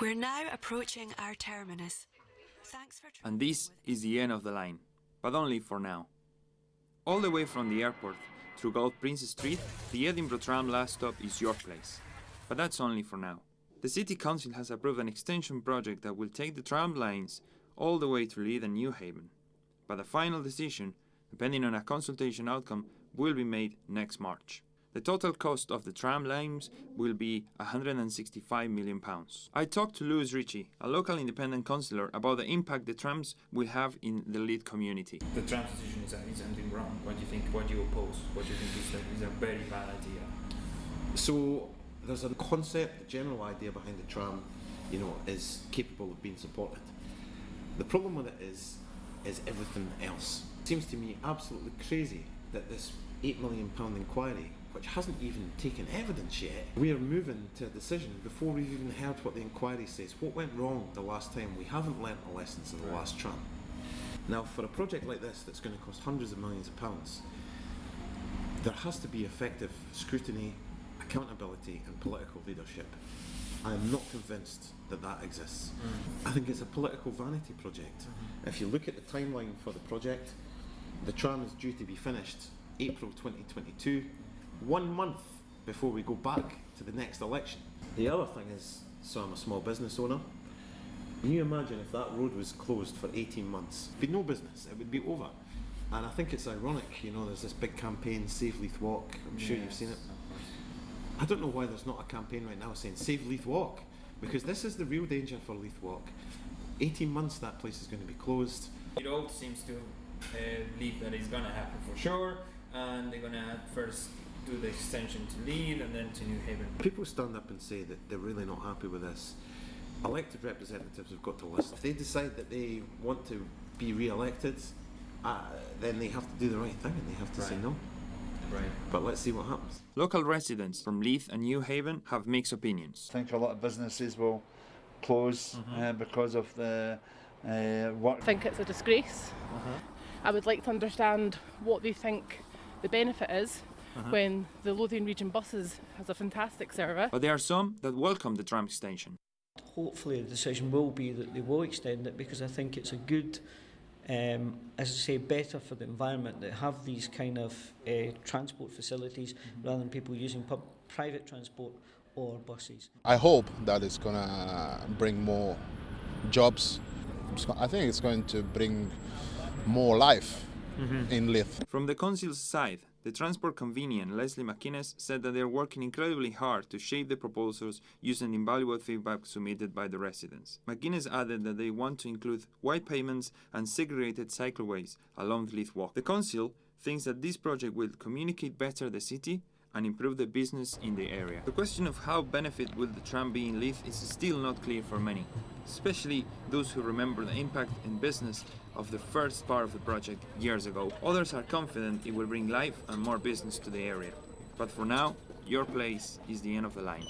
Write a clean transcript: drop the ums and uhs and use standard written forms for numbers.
We're now approaching our terminus. Thanks for... And this is the end of the line, but only for now. All the way from the airport through Gold Prince Street, the Edinburgh Tram last stop is York Place. But that's only for now. The City Council has approved an extension project that will take the tram lines all the way to Leith and Newhaven. But a final decision, depending on a consultation outcome, will be made next March. The total cost of the tram lines will be £165 million. I talked to Lewis Ritchie, a local independent councillor, about the impact the trams will have in the Leith community. The tram decision is something wrong. What do you think? What do you oppose? What do you think is a very bad idea? So there's a concept, the general idea behind the tram, is capable of being supported. The problem with it is everything else. It seems to me absolutely crazy that this £8 million inquiry, which hasn't even taken evidence yet, we are moving to a decision before we've even heard what the inquiry says. What went wrong the last time? We haven't learnt the lessons of the last tram. Now, for a project like this that's going to cost hundreds of millions of pounds, there has to be effective scrutiny, accountability and political leadership. I am not convinced that that exists. I think it's a political vanity project. If you look at the timeline for the project, the tram is due to be finished April 2022, 1 month before we go back to the next election. The other thing is, so I'm a small business owner, can you imagine if that road was closed for 18 months? It'd be no business, it would be over. And I think it's ironic, there's this big campaign, Save Leith Walk, I'm sure you've seen it. I don't know why there's not a campaign right now saying Save Leith Walk, because this is the real danger for Leith Walk. 18 months that place is going to be closed. It all seems to believe that it's going to happen for sure, and they're going to first do the extension to Leith and then to Newhaven. People stand up and say that they're really not happy with this. Elected representatives have got to listen. If they decide that they want to be re-elected, then they have to do the right thing and they have to say no. Right. But let's see what happens. Local residents from Leith and Newhaven have mixed opinions. I think a lot of businesses will close because of the work. I think it's a disgrace. I would like to understand what they think the benefit is when the Lothian Region Buses has a fantastic service. But there are some that welcome the tram extension. Hopefully the decision will be that they will extend it, because I think it's a good, as I say, better for the environment that have these kind of transport facilities rather than people using private transport or buses. I hope that it's going to bring more jobs. I think it's going to bring more life in Leith. From the council's side, the transport convener Leslie McInnes said that they are working incredibly hard to shape the proposals using invaluable feedback submitted by the residents. McInnes added that they want to include wide pavements and segregated cycleways along Leith Walk. The council thinks that this project will communicate better the city and improve the business in the area. The question of how benefit will the tram be in Leith is still not clear for many, especially those who remember the impact in business of the first part of the project years ago. Others are confident it will bring life and more business to the area. But for now, York Place is the end of the line.